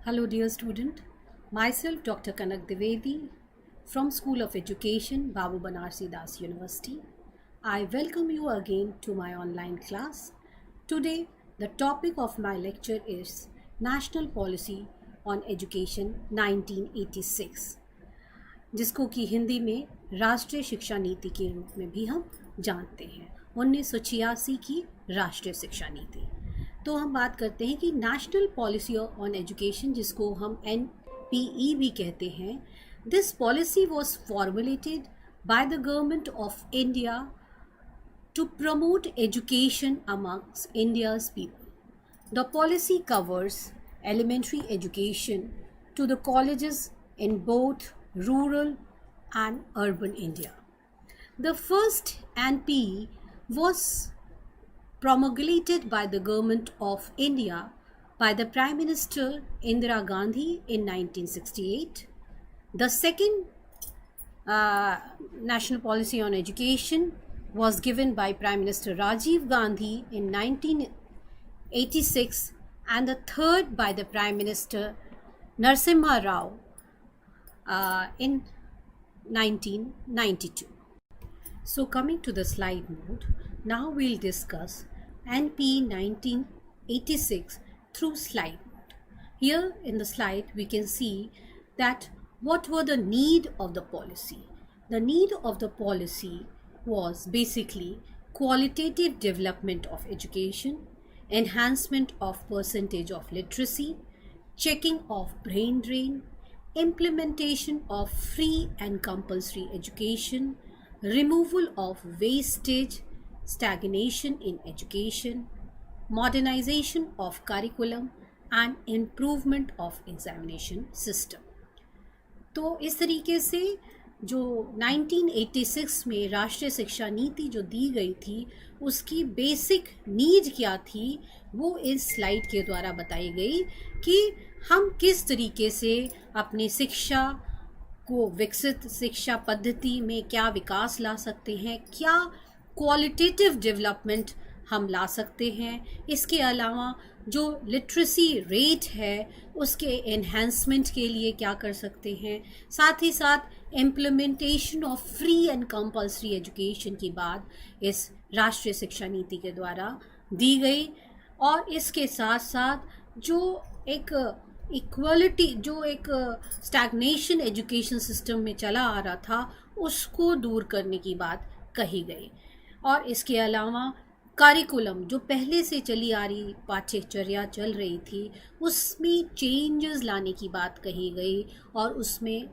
Hello, dear student. Myself, Dr. Kanak Dwivedi, from School of Education, Babu Banarsi Das University. I welcome you again to my online class. Today, the topic of my lecture is National Policy on Education 1986, जिसको कि हिंदी में राष्ट्रीय शिक्षा नीति के रूप में भी हम जानते हैं। 1986 की राष्ट्रीय शिक्षा नीति। तो हम बात करते हैं कि नेशनल पॉलिसी ऑन एजुकेशन, जिसको हम NPE भी कहते हैं, this policy was formulated by the government of India to promote education amongst India's people. The policy covers elementary education to the colleges in both rural and urban India. The first NPE was promulgated by the government of India by the Prime Minister Indira Gandhi in 1968. The second National Policy on Education was given by Prime Minister Rajiv Gandhi in 1986, and the third by the Prime Minister Narasimha Rao in 1992. So coming to the slide mode, now we'll discuss NP 1986 through slide mode. Here in the slide we can see that what were the need of the policy. The need of the policy was basically qualitative development of education, enhancement of percentage of literacy, checking of brain drain, implementation of free and compulsory education, removal of wastage, stagnation in education, modernization of curriculum and improvement of examination system. तो इस तरीके से जो 1986 में राष्ट्रीय शिक्षा नीति जो दी गई थी, उसकी बेसिक नीड क्या थी वो इस स्लाइड के द्वारा बताई गई कि हम किस तरीके से अपनी शिक्षा को विकसित शिक्षा पद्धति में क्या विकास ला सकते हैं, क्या क्वालिटेटिव डेवलपमेंट हम ला सकते हैं। इसके अलावा जो लिटरेसी रेट है उसके एनहेंसमेंट के लिए क्या कर सकते हैं। साथ ही साथ implementation of free and compulsory education की बात इस राष्ट्रीय शिक्षा नीति के द्वारा दी गई, और इसके साथ साथ जो एक इक्वलिटी, जो एक स्टैग्नेशन एजुकेशन सिस्टम में चला आ रहा था, उसको दूर करने की बात कही गई। और इसके अलावा करिकुलम जो पहले से चली आ रही पाठ्यचर्या चल रही थी, उसमें चेंजेस लाने की बात कही गई, और उसमें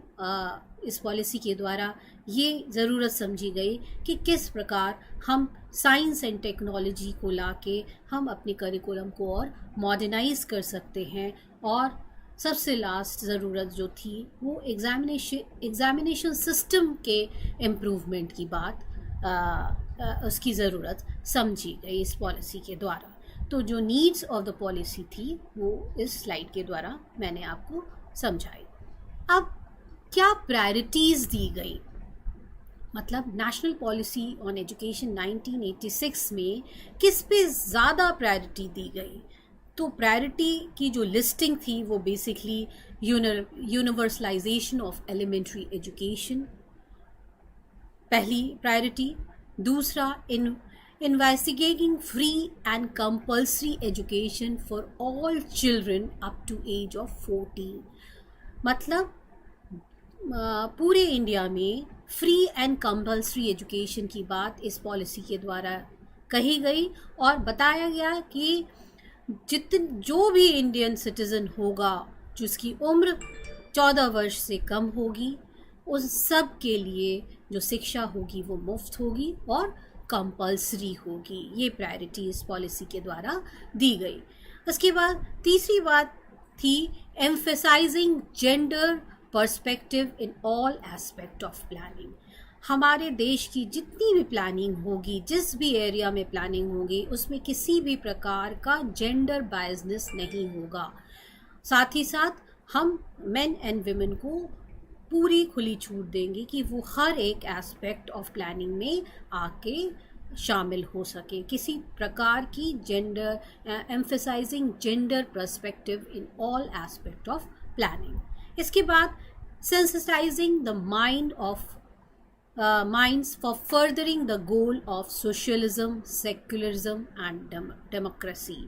इस पॉलिसी के द्वारा ये ज़रूरत समझी गई कि किस प्रकार हम साइंस एंड टेक्नोलॉजी को लाके हम अपने करिकुलम को और मॉडर्नाइज कर सकते हैं। और सबसे लास्ट ज़रूरत जो थी वो एग्ज़ामिनेशन सिस्टम के इम्प्रूवमेंट की बात उसकी ज़रूरत समझी गई इस पॉलिसी के द्वारा। तो जो नीड्स ऑफ द पॉलिसी थी वो इस स्लाइड के द्वारा मैंने आपको समझाई। अब क्या प्रायोरिटीज़ दी गई, मतलब नेशनल पॉलिसी ऑन एजुकेशन 1986 में किस पे ज़्यादा प्रायोरिटी दी गई। तो प्रायोरिटी की जो लिस्टिंग थी वो basically universalization of elementary education पहली प्रायोरिटी, दूसरा investigating free and compulsory education for all children up to age of 14। मतलब पूरे इंडिया में फ्री एंड कंपल्सरी एजुकेशन की बात इस पॉलिसी के द्वारा कही गई, और बताया गया कि जो भी इंडियन सिटीज़न होगा जिसकी उम्र 14 वर्ष से कम होगी, उन सब के लिए जो शिक्षा होगी वो मुफ्त होगी और कंपल्सरी होगी। ये प्रायोरिटी इस पॉलिसी के द्वारा दी गई। उसके बाद तीसरी बात थी emphasizing gender perspective in all aspect of planning. हमारे देश की जितनी भी प्लानिंग होगी, जिस भी एरिया में प्लानिंग होगी, उसमें किसी भी प्रकार का जेंडर बायसनेस नहीं होगा। साथ ही साथ हम मेन एंड विमेन को पूरी खुली छूट देंगे कि वो हर एक एस्पेक्ट ऑफ प्लानिंग में आके शामिल हो सके, किसी प्रकार की gender emphasizing gender perspective in all aspect of planning. इसके बाद sensitising the minds for furthering the goal of socialism, secularism and democracy।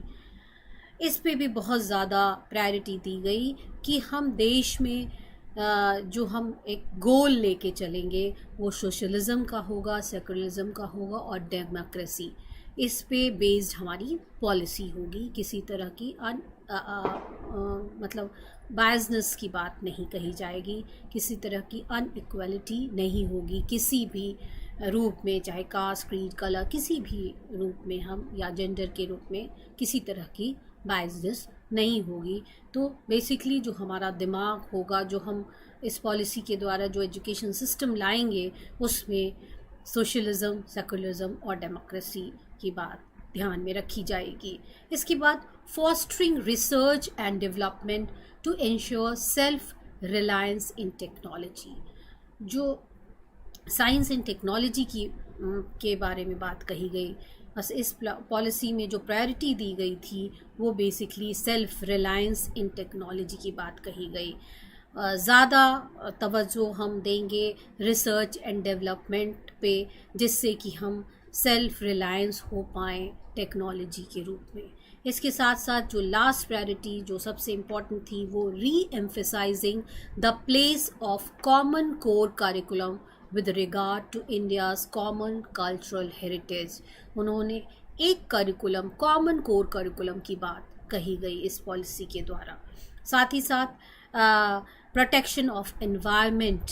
इस पे भी बहुत ज़्यादा प्रायोरिटी दी गई कि हम देश में जो हम एक गोल लेके चलेंगे वो सोशलिज्म का होगा, सेकुलरिज्म का होगा और डेमोक्रेसी। इस पे बेस्ड हमारी पॉलिसी होगी। किसी तरह की मतलब बायसनेस की बात नहीं कही जाएगी, किसी तरह की अनइक्वालिटी नहीं होगी किसी भी रूप में, चाहे कास्ट, क्रीड, कलर, किसी भी रूप में हम या जेंडर के रूप में किसी तरह की बायसनेस नहीं होगी। तो बेसिकली जो हमारा दिमाग होगा, जो हम इस पॉलिसी के द्वारा जो एजुकेशन सिस्टम लाएंगे, उसमें सोशलिज्म, सेकुलरिज्म और डेमोक्रेसी की बात ध्यान में रखी जाएगी। इसके बाद fostering research and development to ensure self reliance in technology. जो साइंस एंड टेक्नोलॉजी के बारे में बात कही गई, बस इस पॉलिसी में जो प्रायोरिटी दी गई थी वो basically self reliance in technology की बात कही गई। ज़्यादा तवज्जो हम देंगे रिसर्च एंड डेवलपमेंट पे, जिससे कि हम सेल्फ रिलायंस हो पाएँ टेक्नोलॉजी के रूप में। इसके साथ साथ जो लास्ट प्रायोरिटी जो सबसे इम्पॉर्टेंट थी वो री emphasizing the place of common core curriculum with regard to India's common cultural heritage। उन्होंने एक करिकुलम, कॉमन कोर करिकुलम की बात कही गई इस पॉलिसी के द्वारा। साथ ही साथ प्रोटेक्शन ऑफ एनवायरनमेंट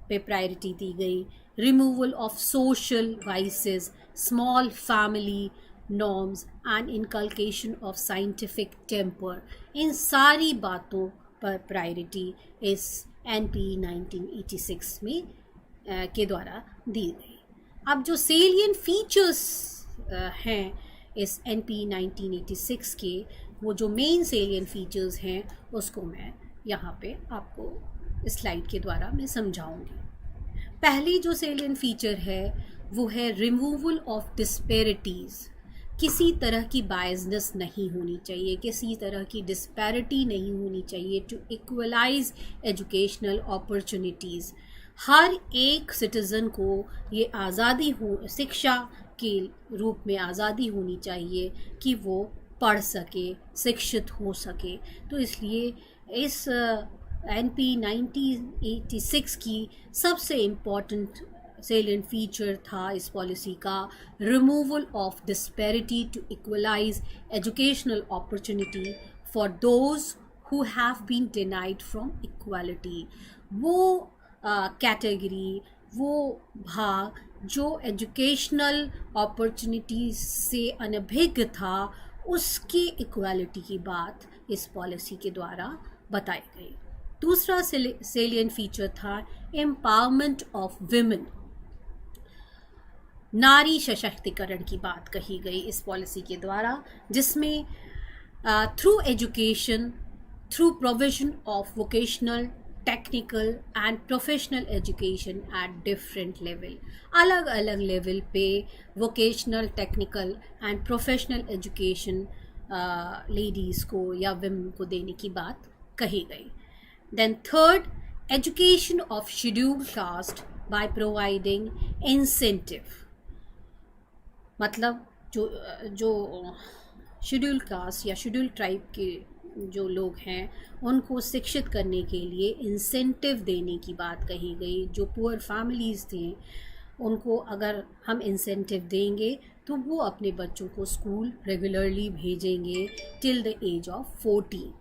पे प्रायोरिटी दी गई, removal of social vices, small family norms and inculcation of scientific temper. इन सारी बातों पर प्रायोरिटी इस NP 1986 में के द्वारा दी गई। अब जो सेलियन फीचर्स हैं इस NP 1986 के, वो जो मेन सेलियन फीचर्स हैं उसको मैं यहाँ पे आपको इस स्लाइड के द्वारा मैं समझाऊंगी। पहली जो सेलियन फीचर है वो है रिमूवल ऑफ डिस्पैरिटीज़। किसी तरह की बायसनेस नहीं होनी चाहिए, किसी तरह की डिस्पैरिटी नहीं होनी चाहिए टू इक्वलाइज एजुकेशनल अपॉर्चुनिटीज़। हर एक सिटीज़न को ये आज़ादी हो, शिक्षा के रूप में आज़ादी होनी चाहिए कि वो पढ़ सके, शिक्षित हो सके। तो इसलिए इस NP 1986 की सबसे इम्पॉर्टेंट सेलिएंट फीचर था इस पॉलिसी का removal of disparity to equalize educational opportunity for those who have been denied from equality. वो कैटेगरी, वो भाग जो एजुकेशनल अपॉर्चुनिटीज से अनभिज्ञ था, उसकी इक्वालिटी की बात इस पॉलिसी के द्वारा बताई गई। दूसरा सेलिएंट फीचर था एम्पावरमेंट ऑफ विमेन। नारी सशक्तिकरण की बात कही गई इस पॉलिसी के द्वारा, जिसमें through education, through provision of vocational, technical and professional education at different level, अलग अलग लेवल पे vocational, technical and professional education ladies को या विमेन को देने की बात कही गई। Then third, education of scheduled caste by providing incentive. मतलब जो शेड्यूल्ड कास्ट या शेड्यूल्ड ट्राइब के जो लोग हैं उनको शिक्षित करने के लिए इंसेंटिव देने की बात कही गई। जो पुअर फैमिलीज़ थे उनको अगर हम इंसेंटिव देंगे तो वो अपने बच्चों को स्कूल रेगुलरली भेजेंगे टिल द एज ऑफ 14।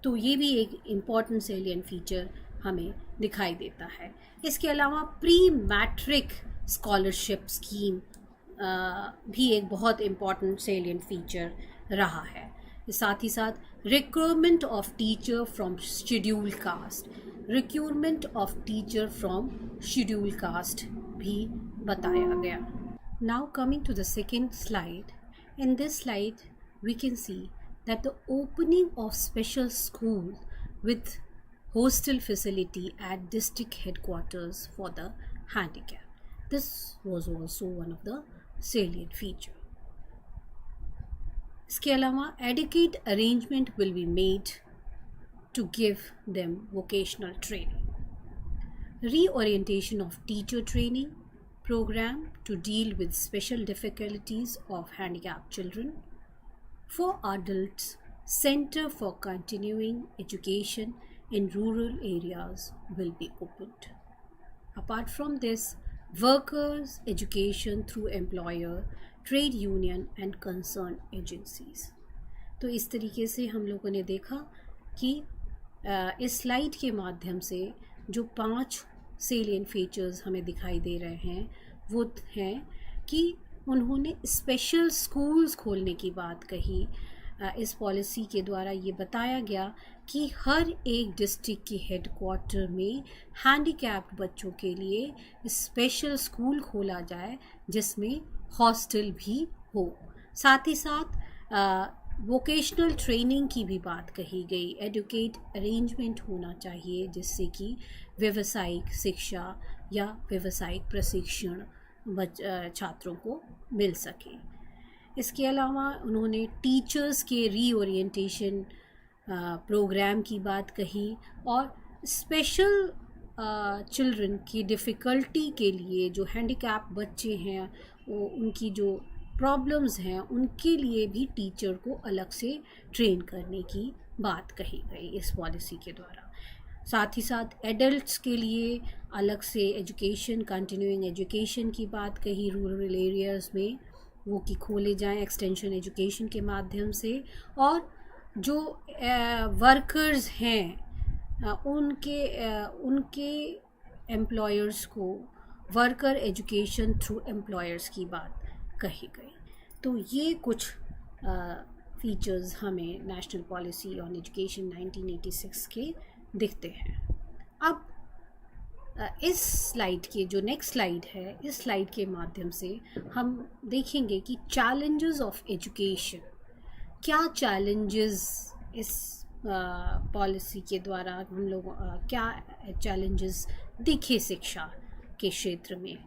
तो ये भी एक इम्पॉर्टेंट सेलिएंट फीचर हमें दिखाई देता है। इसके अलावा प्री मैट्रिक स्कॉलरशिप स्कीम भी एक बहुत इम्पॉर्टेंट सेलिएंट फीचर रहा है। साथ ही साथ recruitment of teacher from scheduled caste, recruitment of teacher from scheduled caste भी बताया गया। Now coming to the second slide. In this slide we can see that the opening of special school with hostel facility at district headquarters for the handicapped. This was also one of the salient feature. इसके अलावा adequate arrangement will be made to give them vocational training. Reorientation of teacher training program to deal with special difficulties of handicapped children. For adults, Center for Continuing Education in rural areas will be opened. Apart from this, workers' education through employer, trade union and concerned agencies. तो इस तरीके से हम लोगों ने देखा कि इस स्लाइड के माध्यम से जो 5 सेलिएंट फीचर्स हमें दिखाई दे रहे हैं वो हैं कि उन्होंने स्पेशल स्कूल्स खोलने की बात कही। इस पॉलिसी के द्वारा ये बताया गया कि हर एक डिस्ट्रिक्ट के हेडक्वार्टर में हैंडीकैप्ड बच्चों के लिए स्पेशल स्कूल खोला जाए जिसमें हॉस्टल भी हो। साथ ही साथ वोकेशनल ट्रेनिंग की भी बात कही गई। एडुकेट अरेंजमेंट होना चाहिए जिससे कि व्यावसायिक शिक्षा या व्यावसायिक प्रशिक्षण छात्रों को मिल सके। इसके अलावा उन्होंने टीचर्स के रीओरिएंटेशन प्रोग्राम की बात कही और स्पेशल चिल्ड्रन की डिफ़िकल्टी के लिए जो हैंडीकैप बच्चे हैं वो उनकी जो प्रॉब्लम्स हैं उनके लिए भी टीचर को अलग से ट्रेन करने की बात कही गई इस पॉलिसी के द्वारा। साथ ही साथ एडल्ट्स के लिए अलग से एजुकेशन, कंटिन्यूइंग एजुकेशन की बात कही रूरल एरियाज़ में वो कि खोले जाएं एक्सटेंशन एजुकेशन के माध्यम से। और जो वर्कर्स हैं उनके एम्प्लॉयर्स को वर्कर एजुकेशन थ्रू एम्प्लॉयर्स की बात कही गई। तो ये कुछ फीचर्स हमें नेशनल पॉलिसी ऑन एजुकेशन 1986 के दिखते हैं। अब इस स्लाइड के जो नेक्स्ट स्लाइड है, इस स्लाइड के माध्यम से हम देखेंगे कि चैलेंजेस ऑफ एजुकेशन, क्या चैलेंजेस इस पॉलिसी के द्वारा हम लोग क्या चैलेंजेस दिखे शिक्षा के क्षेत्र में।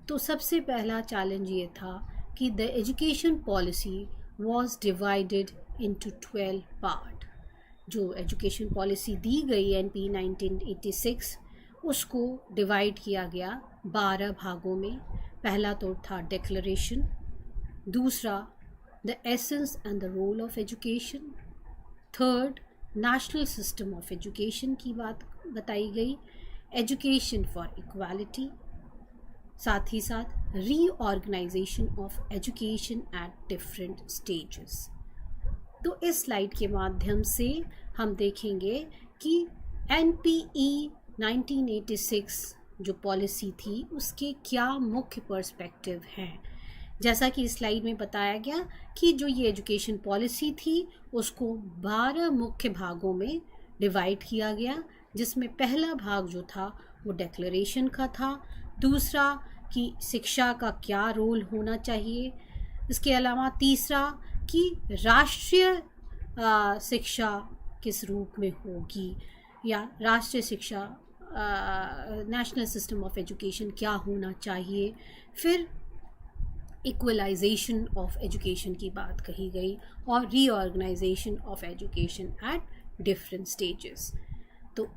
तो सबसे पहला चैलेंज ये था कि the education policy was divided into 12 part. जो एजुकेशन पॉलिसी दी गई एनपी 1986 उसको डिवाइड किया गया 12 भागों में। पहला तो था डिक्लेरेशन, दूसरा the essence and the role of education, third national system of education की बात बताई गई, एजुकेशन फॉर इक्वालिटी, साथ ही साथ reorganization of education at different stages. तो इस स्लाइड के माध्यम से हम देखेंगे कि एनपीई 1986 जो पॉलिसी थी उसके क्या मुख्य पर्सपेक्टिव हैं। जैसा कि इस स्लाइड में बताया गया कि जो ये एजुकेशन पॉलिसी थी उसको 12 मुख्य भागों में डिवाइड किया गया, जिसमें पहला भाग जो था वो डिक्लेरेशन का था, दूसरा कि शिक्षा का क्या रोल होना चाहिए, इसके अलावा तीसरा कि राष्ट्रीय शिक्षा किस रूप में होगी या राष्ट्रीय शिक्षा नेशनल सिस्टम ऑफ एजुकेशन क्या होना चाहिए, फिर इक्वलाइजेशन ऑफ एजुकेशन की बात कही गई और reorganization of education at different stages. तो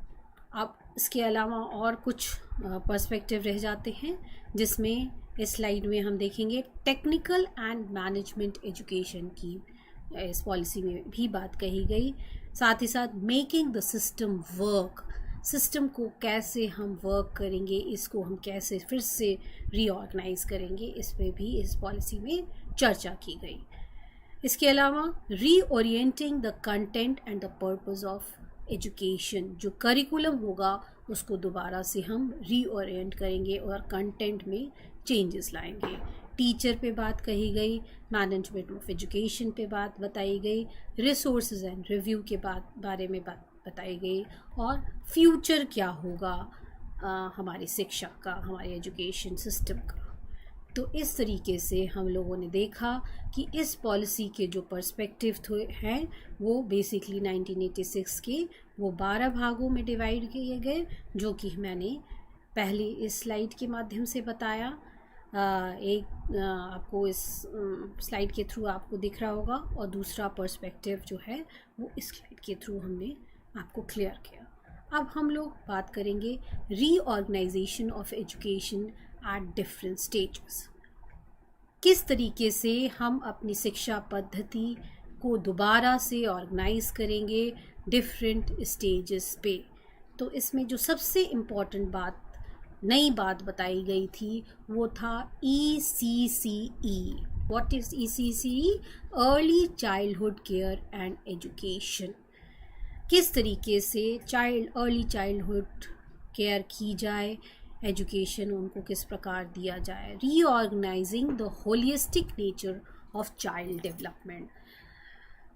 अब इसके अलावा और कुछ पर्सपेक्टिव रह जाते हैं जिसमें इस स्लाइड में हम देखेंगे टेक्निकल एंड मैनेजमेंट एजुकेशन की इस पॉलिसी में भी बात कही गई। साथ ही साथ making the system work, system को कैसे हम वर्क करेंगे, इसको हम कैसे फिर से रीऑर्गेनाइज करेंगे, इस पे भी इस पॉलिसी में चर्चा की गई। इसके अलावा reorienting the content and the purpose of education, जो करिकुलम होगा उसको दोबारा से हम रीओरिएंट करेंगे और कंटेंट में चेंजेस लाएंगे। टीचर पे बात कही गई, मैनेजमेंट ऑफ एजुकेशन पे बात बताई गई, रिसोर्सेज एंड रिव्यू के बारे में बात बताई गई और फ्यूचर क्या होगा हमारी शिक्षा का, हमारे एजुकेशन सिस्टम का। तो इस तरीके से हम लोगों ने देखा कि इस पॉलिसी के जो पर्सपेक्टिव हैं वो बेसिकली 1986 के वो 12 भागों में डिवाइड किए गए, जो कि मैंने पहले इस स्लाइड के माध्यम से बताया। एक आपको इस स्लाइड के थ्रू आपको दिख रहा होगा, और दूसरा पर्सपेक्टिव जो है वो इस स्लाइड के थ्रू हमने आपको क्लियर किया। अब हम लोग बात करेंगे reorganization of education at different stages. किस तरीके से हम अपनी शिक्षा पद्धति को दोबारा से ऑर्गेनाइज करेंगे डिफरेंट स्टेजेस पे। तो इसमें जो सबसे इम्पॉर्टेंट बात, नई बात बताई गई थी वो था ECCE। What is ECCE? Early childhood care and education. किस तरीके से अर्ली चाइल्डहुड केयर की जाए, एजुकेशन उनको किस प्रकार दिया जाए। Reorganising the holistic nature of child development.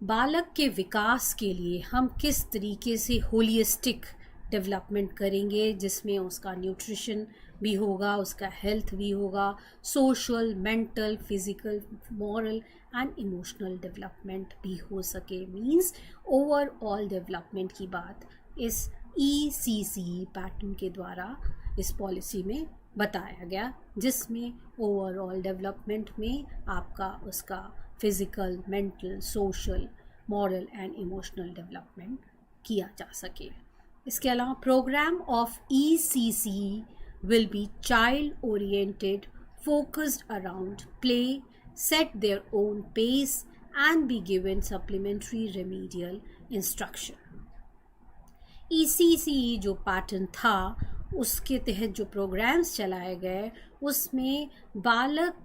बालक के विकास के लिए हम किस तरीके से होलिस्टिक डेवलपमेंट करेंगे, जिसमें उसका न्यूट्रिशन भी होगा, उसका हेल्थ भी होगा, social, mental, physical, moral and emotional development भी हो सके। मींस ओवरऑल डेवलपमेंट की बात इस ECCE पैटर्न के द्वारा इस पॉलिसी में बताया गया, जिसमें ओवरऑल डेवलपमेंट में आपका उसका physical, mental, social, moral and emotional development किया जा सके। इसके अलावा program of ECCE will be child oriented, focused around play, set their own pace and be given supplementary remedial instruction। ECCE जो पैटर्न था उसके तहत जो प्रोग्राम्स चलाए गए उसमें बालक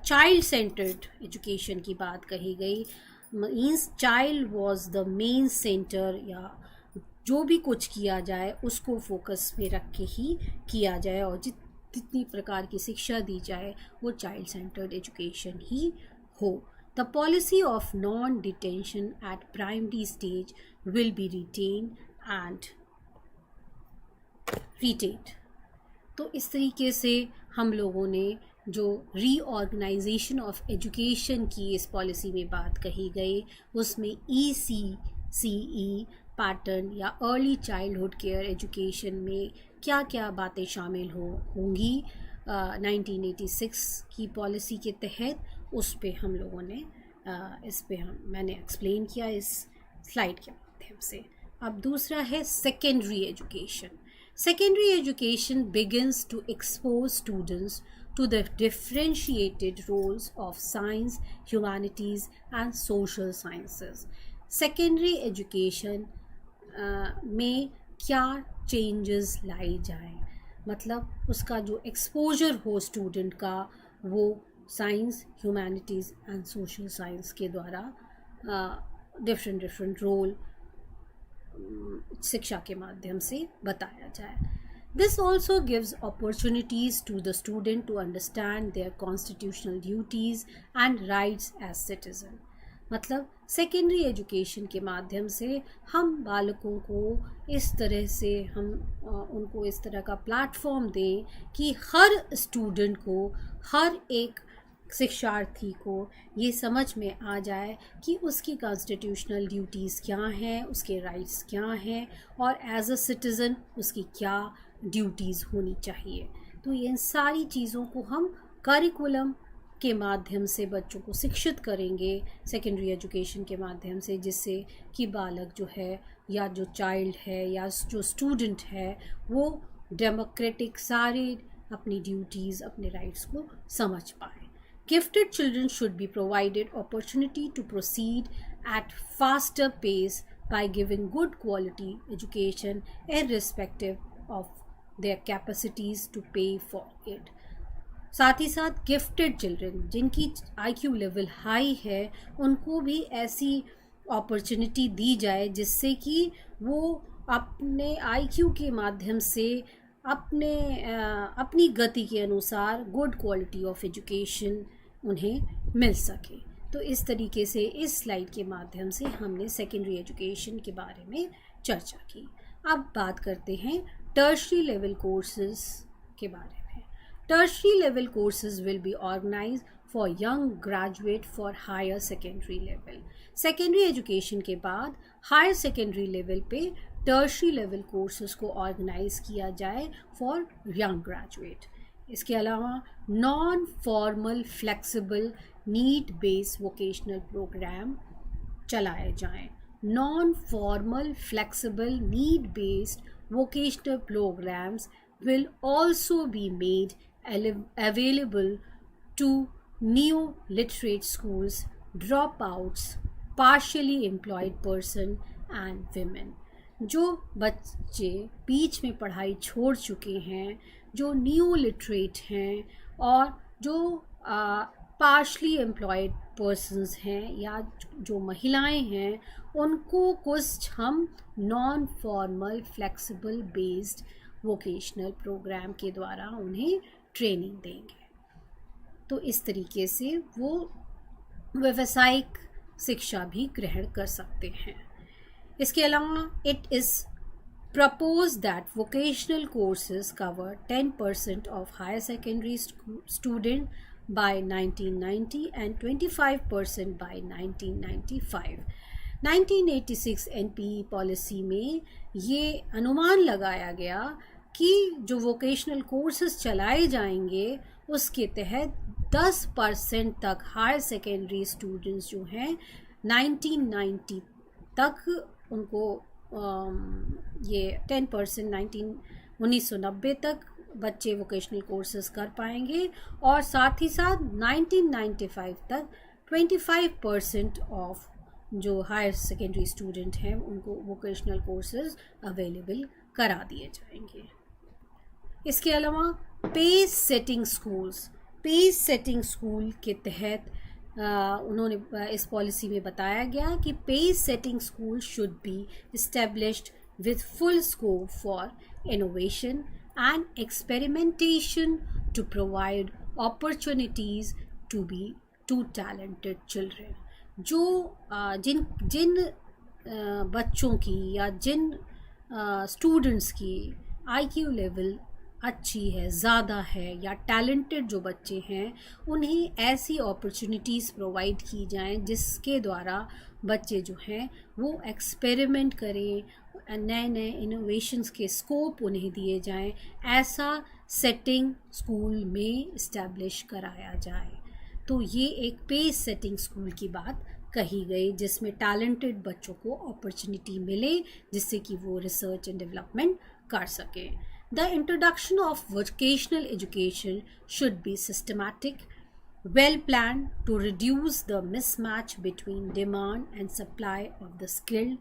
चाइल्ड सेंटर्ड एजुकेशन की बात कही गई। Means child was the main centre, या जो भी कुछ किया जाए उसको फोकस में रख के ही किया जाए, और जितनी प्रकार की शिक्षा दी जाए वो चाइल्ड सेंटर्ड एजुकेशन ही हो। The policy of non detention at primary stage will be retain and retained. तो इस तरीके से हम लोगों ने जो रीऑर्गेनाइजेशन ऑफ एजुकेशन की इस पॉलिसी में बात कही गई उसमें ECCE पैटर्न या अर्ली चाइल्डहुड केयर एजुकेशन में क्या क्या बातें शामिल होंगी 1986 की पॉलिसी के तहत, उस पे हम लोगों ने मैंने एक्सप्लेन किया इस स्लाइड के माध्यम से। अब दूसरा है secondary education. Secondary education begins to expose students to the differentiated roles of science, humanities and social sciences। Secondary education में क्या changes लाई जाए, मतलब उसका जो exposure हो student का वो science, humanities and social science के द्वारा different role शिक्षा के माध्यम से बताया जाए। This also gives opportunities to the student to understand their constitutional duties and rights as citizen। मतलब सेकेंडरी एजुकेशन के माध्यम से हम बालकों को इस तरह से उनको इस तरह का प्लेटफॉर्म दें कि हर स्टूडेंट को, हर एक शिक्षार्थी को ये समझ में आ जाए कि उसकी कॉन्स्टिट्यूशनल ड्यूटीज़ क्या हैं, उसके राइट्स क्या हैं, और एज अ सिटीज़न उसकी क्या ड्यूटीज़ होनी चाहिए। तो इन सारी चीज़ों को हम करिकुलम के माध्यम से बच्चों को शिक्षित करेंगे सेकेंडरी एजुकेशन के माध्यम से, जिससे कि बालक जो है या जो चाइल्ड है या जो स्टूडेंट है वो डेमोक्रेटिक सारे अपनी ड्यूटीज़, अपने राइट्स को समझ पाए। Gifted children should be provided opportunity to proceed at faster pace by giving good quality education irrespective of their capacities to pay for it। साथ ही साथ गिफ्टेड चिल्ड्रन जिनकी IQ लेवल हाई है उनको भी ऐसी अपॉर्चुनिटी दी जाए जिससे कि वो अपने IQ के माध्यम से अपनी गति के अनुसार गुड क्वालिटी ऑफ एजुकेशन उन्हें मिल सके। तो इस तरीके से इस स्लाइड के माध्यम से हमने सेकेंडरी एजुकेशन के बारे में चर्चा की। अब बात करते हैं टर्शरी लेवल कोर्सेज के बारे में। Tertiary level courses will be organized for young graduate for higher secondary level. Secondary education के बाद हायर सेकेंडरी लेवल पे टर्शरी लेवल कोर्सेज को ऑर्गेनाइज किया जाए फॉर यंग ग्रेजुएट। इसके अलावा non formal flexible need based vocational program चलाए जाएं। Non formal flexible need based vocational programs will also be made available to new literate schools, dropouts, partially employed person and women। जो बच्चे बीच में पढ़ाई छोड़ चुके हैं, जो न्यू लिटरेट हैं और जो पार्शली एम्प्लॉयड पर्सनस हैं या जो महिलाएं हैं, उनको कुछ हम non formal flexible based vocational program के द्वारा उन्हें ट्रेनिंग देंगे। तो इस तरीके से वो व्यावसायिक शिक्षा भी ग्रहण कर सकते हैं। इसके अलावा it is proposed that vocational courses cover 10% of higher secondary student by 1990 and 25% by 1995। 1986 NPE policy में ये अनुमान लगाया गया कि जो वोकेशनल कोर्सेज चलाए जाएंगे उसके तहत 10% तक हायर सेकेंडरी स्टूडेंट्स जो हैं 1990 तक उनको ये 10% 1990 तक बच्चे वोकेशनल कोर्सेज कर पाएंगे और साथ ही साथ 1995 तक 25% ऑफ जो हायर सेकेंडरी स्टूडेंट हैं उनको वोकेशनल कोर्सेज अवेलेबल करा दिए जाएंगे। इसके अलावा पेस सेटिंग स्कूल के तहत उन्होंने इस पॉलिसी में बताया गया कि pace setting school should be established with full scope for innovation and experimentation to provide opportunities to talented children. जो जिन बच्चों की या जिन स्टूडेंट्स की IQ लेवल अच्छी है, ज़्यादा है या टैलेंटेड जो बच्चे हैं, उन्हें ऐसी अपॉर्चुनिटीज़ प्रोवाइड की जाएं जिसके द्वारा बच्चे जो हैं वो एक्सपेरिमेंट करें, नए नए इनोवेशंस के स्कोप उन्हें दिए जाएं। ऐसा सेटिंग स्कूल में इस्टेब्लिश कराया जाए। तो ये एक पेस सेटिंग स्कूल की बात कही गई जिसमें टैलेंटेड बच्चों को अपॉर्चुनिटी मिले जिससे कि वो रिसर्च एंड डेवलपमेंट कर सकें। The introduction of vocational education should be systematic, well planned to reduce the mismatch between demand and supply of the skilled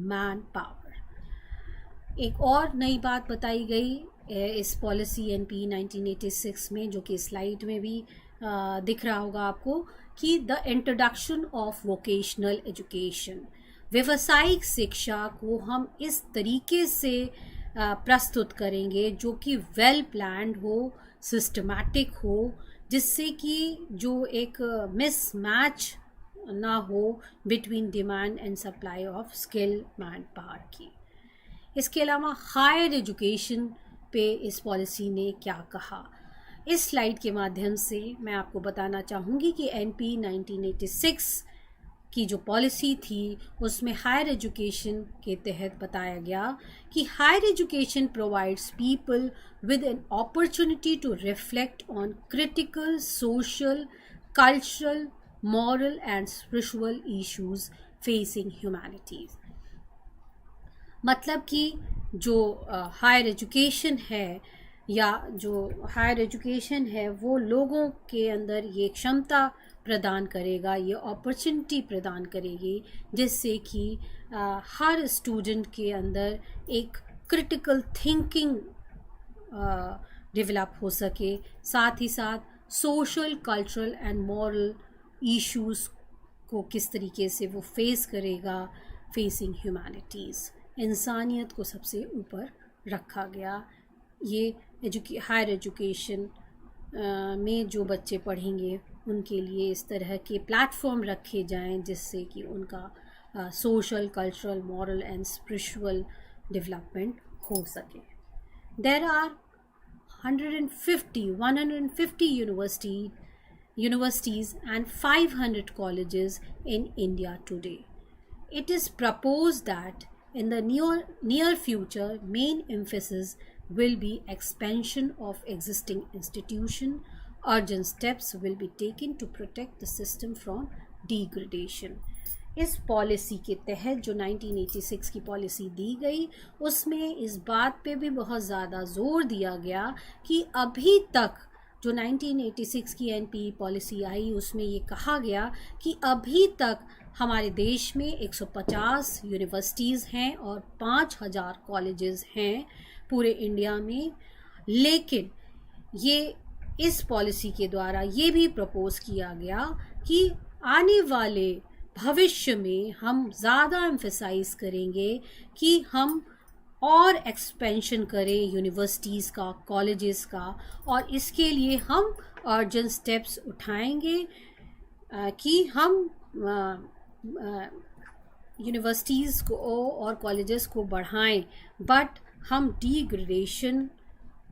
manpower। एक और नई बात बताई गई इस पॉलिसी NP 1986 में, जो कि स्लाइड में भी दिख रहा होगा आपको, कि the introduction of vocational education, व्यावसायिक शिक्षा को हम इस तरीके से प्रस्तुत करेंगे जो कि वेल प्लान्ड हो, सिस्टमैटिक हो, जिससे कि जो एक मिसमैच ना हो between demand and supply of skill man power की। इसके अलावा हायर एजुकेशन पे इस पॉलिसी ने क्या कहा, इस स्लाइड के माध्यम से मैं आपको बताना चाहूँगी कि NP 1986 की जो पॉलिसी थी उसमें हायर एजुकेशन के तहत बताया गया कि higher education provides people with an opportunity to reflect on critical social, cultural, moral and spiritual issues facing humanities. मतलब कि जो हायर एजुकेशन है या जो हायर एजुकेशन है वो लोगों के अंदर ये क्षमता प्रदान करेगा, ये अपॉर्चुनिटी प्रदान करेगी जिससे कि हर स्टूडेंट के अंदर एक क्रिटिकल थिंकिंग डेवलप हो सके, साथ ही साथ social, cultural and moral issues को किस तरीके से वो फेस करेगा, फेसिंग ह्यूमैनिटीज़, इंसानियत को सबसे ऊपर रखा गया। ये हायर एजुकेशन में जो बच्चे पढ़ेंगे उनके लिए इस तरह के प्लेटफॉर्म रखे जाएं जिससे कि उनका social, cultural, moral and spiritual development हो सके। There are 150 universities and 500 colleges in India today. It is proposed that in the near future, main emphasis will be expansion of existing institution. Urgent steps will be taken to protect the system from degradation. इस policy के तहत जो 1986 की policy दी गई उसमें इस बात पे भी बहुत ज़्यादा जोर दिया गया कि अभी तक जो 1986 की एनपीई पॉलिसी आई उसमें ये कहा गया कि अभी तक हमारे देश में 150 यूनिवर्सिटीज़ हैं और 5000 कॉलेजेस हैं पूरे इंडिया में। लेकिन ये इस पॉलिसी के द्वारा ये भी प्रपोज किया गया कि आने वाले भविष्य में हम ज़्यादा एम्फेसाइज करेंगे कि हम और एक्सपेंशन करें यूनिवर्सिटीज़ का, कॉलेजेस का, और इसके लिए हम अर्जेंट स्टेप्स उठाएंगे कि हम यूनिवर्सिटीज़ को और कॉलेजेस को बढ़ाएं, बट हम डिग्रेडेशन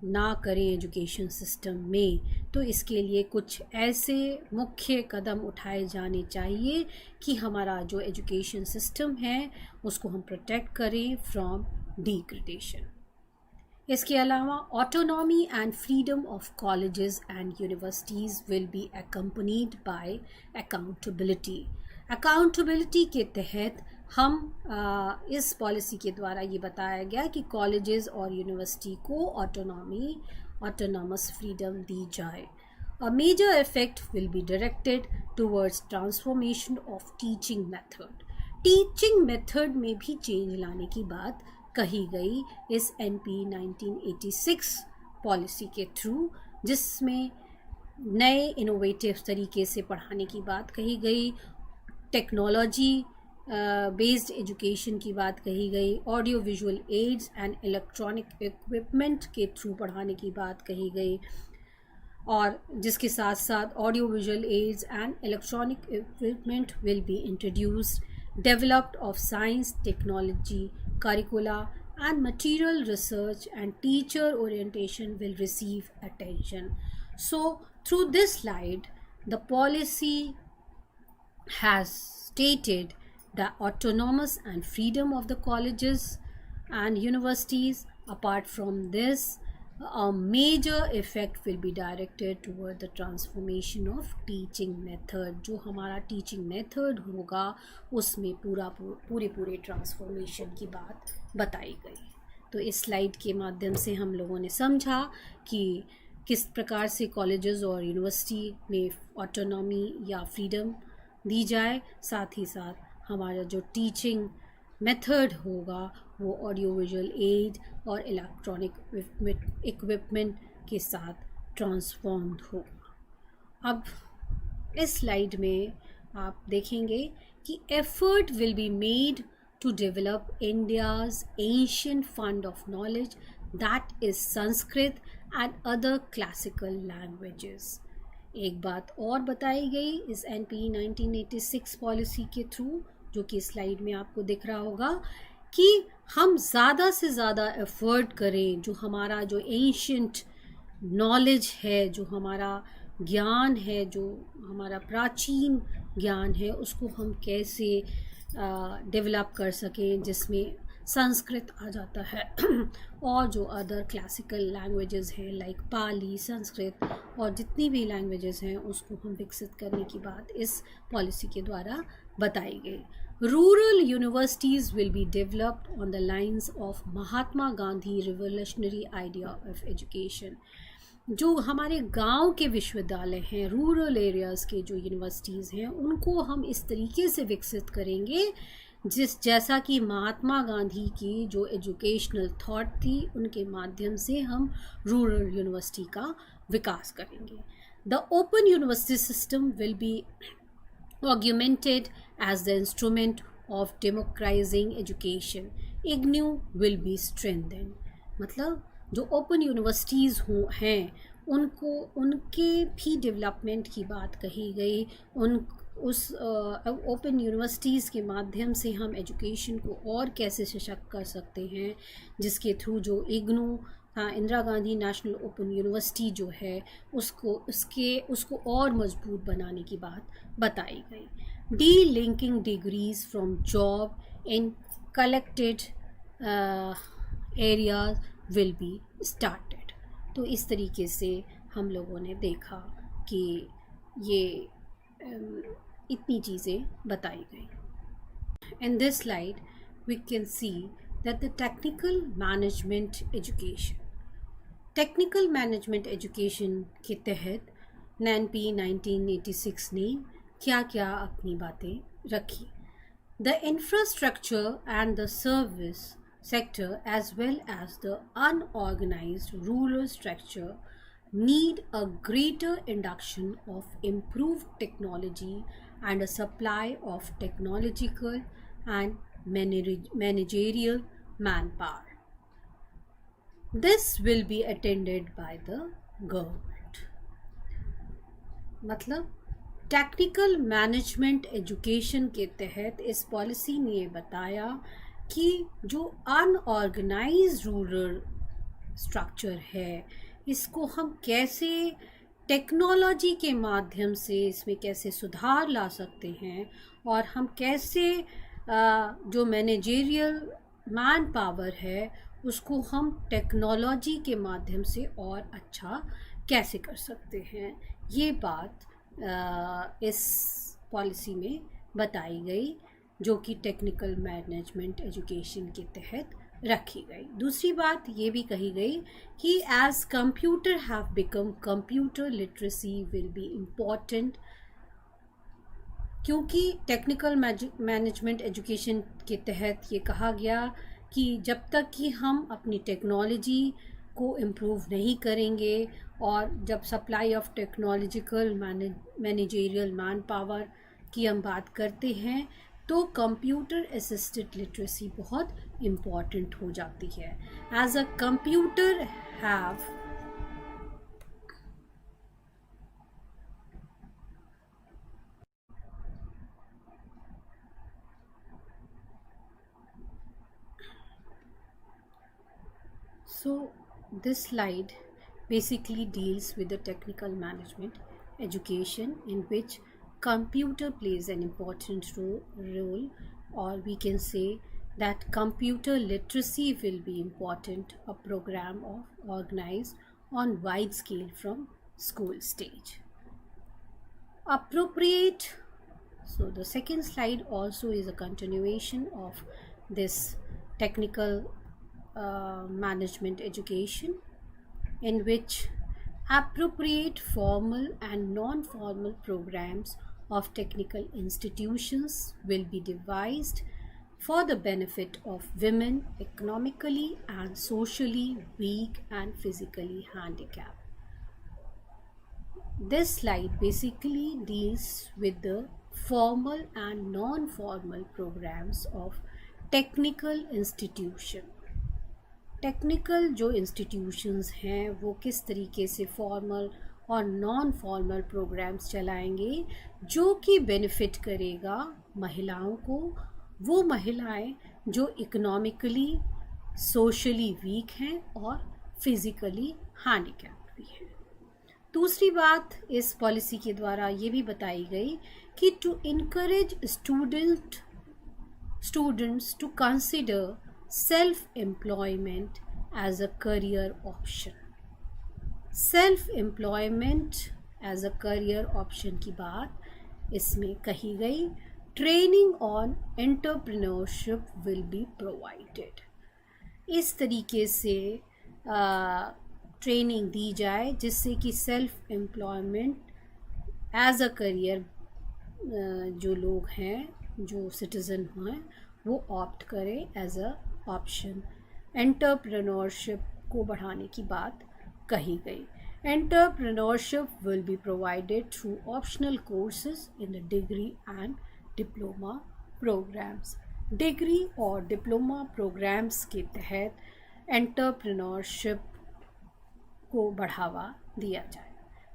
ना करें एजुकेशन सिस्टम में। तो इसके लिए कुछ ऐसे मुख्य कदम उठाए जाने चाहिए कि हमारा जो एजुकेशन सिस्टम है उसको हम प्रोटेक्ट करें फ्रॉम डिग्रेडेशन। इसके अलावा autonomy and freedom of colleges and universities will be accompanied by accountability. Accountability के तहत हम इस पॉलिसी के द्वारा ये बताया गया कि कॉलेजेस और यूनिवर्सिटी को ऑटोनॉमस फ्रीडम दी जाए। A major effect will be directed towards transformation of teaching method. Teaching method में भी चेंज लाने की बात कही गई इस एनपी 1986 पॉलिसी के थ्रू, जिसमें नए इनोवेटिव तरीके से पढ़ाने की बात कही गई, टेक्नोलॉजी बेस्ड एजुकेशन की बात कही गई, audio visual aids and electronic equipment के थ्रू पढ़ाने की बात कही गई, और जिसके साथ साथ audio visual aids and electronic equipment will be introduced, developed of science technology curricula and material research, and teacher orientation will receive attention. So through this slide the policy has stated the autonomous and freedom of the colleges and universities. Apart from this, a major effect will be directed toward the transformation of teaching method. जो हमारा teaching method होगा उसमें पूरे transformation की बात बताई गई। तो इस स्लाइड के माध्यम से हम लोगों ने समझा कि किस प्रकार से कॉलेजेस और यूनिवर्सिटी में ऑटोनॉमी या फ्रीडम दी जाए, साथ ही साथ हमारा जो टीचिंग मेथड होगा वो ऑडियो विजुअल एड और इलेक्ट्रॉनिक इक्विपमेंट के साथ ट्रांसफॉर्म्ड होगा। अब इस स्लाइड में आप देखेंगे कि effort will be made to develop India's ancient fund of knowledge, that is Sanskrit and other classical languages. एक बात और बताई गई इस एनपी 1986 पॉलिसी के थ्रू, जो कि स्लाइड में आपको दिख रहा होगा, कि हम ज़्यादा से ज़्यादा एफर्ट करें, जो हमारा जो एंशिएंट नॉलेज है, जो हमारा ज्ञान है, जो हमारा प्राचीन ज्ञान है, उसको हम कैसे डेवलप कर सकें, जिसमें संस्कृत आ जाता है और जो अदर क्लासिकल लैंग्वेजेस हैं लाइक पाली, संस्कृत और जितनी भी लैंग्वेजेस हैं उसको हम विकसित करने की बात इस पॉलिसी के द्वारा बताई गई। Rural universities will be developed on the lines of Mahatma Gandhi revolutionary idea of education. जो हमारे गांव के विश्वविद्यालय हैं, रूरल एरियाज़ के जो यूनिवर्सिटीज़ हैं, उनको हम इस तरीके से विकसित करेंगे जैसा कि महात्मा गांधी की जो एजुकेशनल थॉट थी उनके माध्यम से हम रूरल यूनिवर्सिटी का विकास करेंगे। The open university system will be augmented as the instrument of democratizing education. IGNOU will be strengthened. मतलब जो ओपन यूनिवर्सिटीज़ हैं उनके भी डेवलपमेंट की बात कही गई। उस ओपन यूनिवर्सिटीज़ के माध्यम से हम एजुकेशन को और कैसे सशक्त कर सकते हैं, जिसके थ्रू जो IGNOU Indira Gandhi national open university जो है उसको और मजबूत बनाने की बात बताई गई। D linking degrees from job in collected areas will be started. तो इस तरीके से हम लोगों ने देखा कि ये इतनी चीज़ें बताई गई. In this slide, we can see that the technical management education के तहत NANP 1986 ने क्या क्या अपनी बातें रखी. The infrastructure and the service sector as well as the unorganized rural structure need a greater induction of improved technology and a supply of technological and managerial manpower. This will be attended by the government. मतलब technical management education के तहत इस policy ने ये बताया कि जो unorganised rural structure है इसको हम कैसे टेक्नोलॉजी के माध्यम से इसमें कैसे सुधार ला सकते हैं और हम कैसे जो मैनेजेरियल मैन पावर है उसको हम टेक्नोलॉजी के माध्यम से और अच्छा कैसे कर सकते हैं. ये बात इस पॉलिसी में बताई गई जो कि टेक्निकल मैनेजमेंट एजुकेशन के तहत रखी गई. दूसरी बात ये भी कही गई कि as computer have become computer literacy will be important, क्योंकि टेक्निकल मैनेजमेंट एजुकेशन के तहत ये कहा गया कि जब तक कि हम अपनी टेक्नोलॉजी को इम्प्रूव नहीं करेंगे और जब supply of technological managerial manpower की हम बात करते हैं तो कंप्यूटर असिस्टेड लिटरेसी बहुत इम्पॉर्टेंट हो जाती है. As a computer have So this slide basically deals with the technical management education in which computer plays an important role, or we can say that computer literacy will be important, a program of organized on wide scale from school stage. Appropriate. So the second slide also is a continuation of this technical management education in which appropriate formal and non-formal programs of technical institutions will be devised for the benefit of women economically and socially weak and physically handicapped. This slide basically deals with the formal and non-formal programs of technical institution. Technical जो institutions हैं वो किस तरीके से formal और non formal programmes चलाएंगे जो कि बेनिफिट करेगा महिलाओं को, वो महिलाएं जो इकोनॉमिकली सोशली वीक हैं और फिज़िकली हैंडीकैप्ड भी हैं. दूसरी बात इस पॉलिसी के द्वारा ये भी बताई गई कि to encourage students to consider self-employment as a career option. Self-employment as a career option की बात इसमें कही गई. Training on entrepreneurship will be provided. इस तरीके से ट्रेनिंग दी जाए जिससे कि self employment as a career जो लोग हैं जो सिटीज़न हैं वो ऑप्ट करें एज अ ऑप्शन. एंटरप्रेन्योरशिप को बढ़ाने की बात कही गई. Entrepreneurship will be provided through optional courses in the degree and diploma programs. Degree और डिप्लोमा प्रोग्राम्स के तहत एंटरप्रेन्योरशिप को बढ़ावा दिया जाए.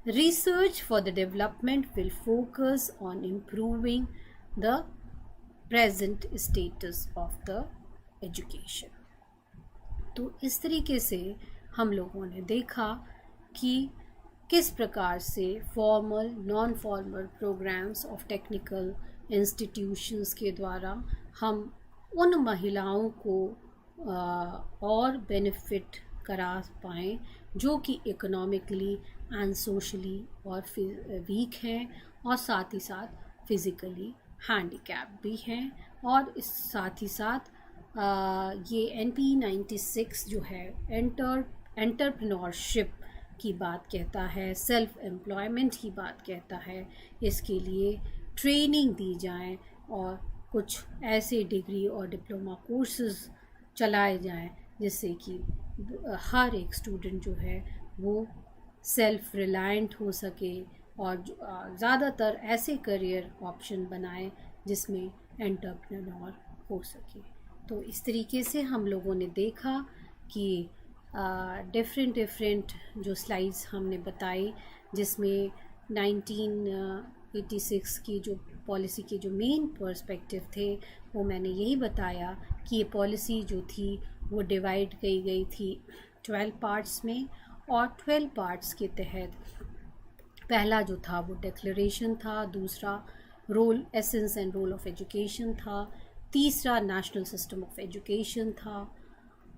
Research for the development will focus on improving the present status of the education. तो इस तरीके से हम लोगों ने देखा कि किस प्रकार से formal non formal programs of technical institutions के द्वारा हम उन महिलाओं को और बेनिफिट करा पाएँ जो कि इकोनॉमिकली एंड सोशली और वीक हैं और साथ ही साथ फिज़िकली हैंडीकैप भी हैं। और इस साथ ही साथ ये NP 96 जो है एंटरप्रेन्योरशिप की बात कहता है, सेल्फ एम्प्लॉयमेंट की बात कहता है। इसके लिए ट्रेनिंग दी जाए और कुछ ऐसे डिग्री और डिप्लोमा कोर्सेज़ चलाए जाएं जिससे कि हर एक स्टूडेंट जो है वो सेल्फ रिलायंट हो सके और ज़्यादातर ऐसे करियर ऑप्शन बनाए जिसमें एंटरप्रेन्योर हो सके। तो इस तरीके से हम लोगों ने देखा कि डिफरेंट जो स्लाइड्स हमने बताई जिसमें 1986 की जो पॉलिसी के जो मेन पर्सपेक्टिव थे वो मैंने यही बताया कि ये पॉलिसी जो थी वो डिवाइड की गई थी 12 पार्ट्स में। और 12 पार्ट्स के तहत पहला जो था वो डिक्लेरेशन था, दूसरा role essence and role of education था, तीसरा नेशनल सिस्टम ऑफ एजुकेशन था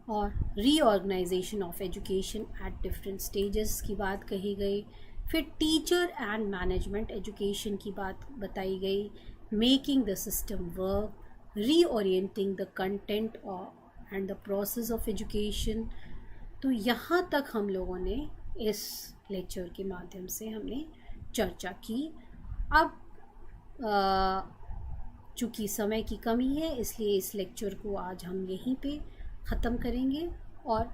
और reorganization of education at different stages की बात कही गई। फिर टीचर एंड मैनेजमेंट एजुकेशन की बात बताई गई, making the system work, reorienting the content and the process of education. तो यहाँ तक हम लोगों ने इस लेक्चर के माध्यम से हमने चर्चा की। अब चूँकि समय की कमी है इसलिए इस लेक्चर को आज हम यहीं पे ख़त्म करेंगे और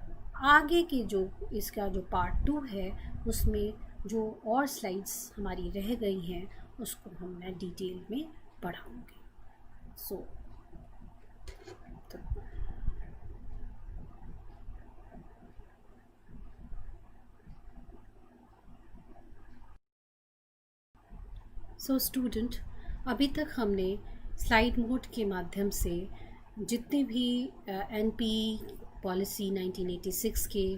आगे के जो इसका जो पार्ट 2 है उसमें जो और स्लाइड्स हमारी रह गई हैं उसको हम मैं डिटेल में पढ़ाऊँगी। सो स्टूडेंट, अभी तक हमने स्लाइड मोड के माध्यम से जितने भी NP पॉलिसी 1986 के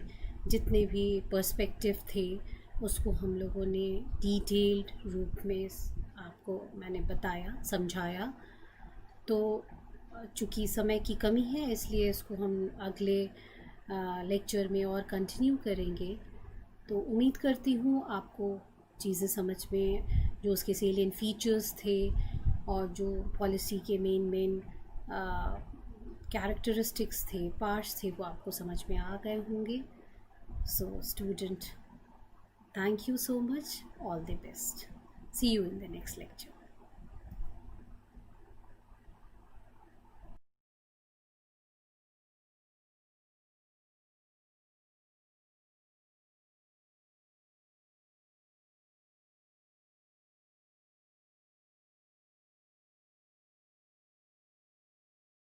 जितने भी पर्सपेक्टिव थे उसको हम लोगों ने डिटेल्ड रूप में आपको मैंने बताया, समझाया। तो चूँकि समय की कमी है इसलिए इसको हम अगले लेक्चर में और कंटिन्यू करेंगे। तो उम्मीद करती हूँ आपको चीज़ें समझ में, जो उसके सेलिएंट फीचर्स थे और जो पॉलिसी के मेन कैरेक्टरिस्टिक्स थे, पार्ट्स थे, वो आपको समझ में आ गए होंगे। So student, thank you so much. All the best. See you in the next lecture.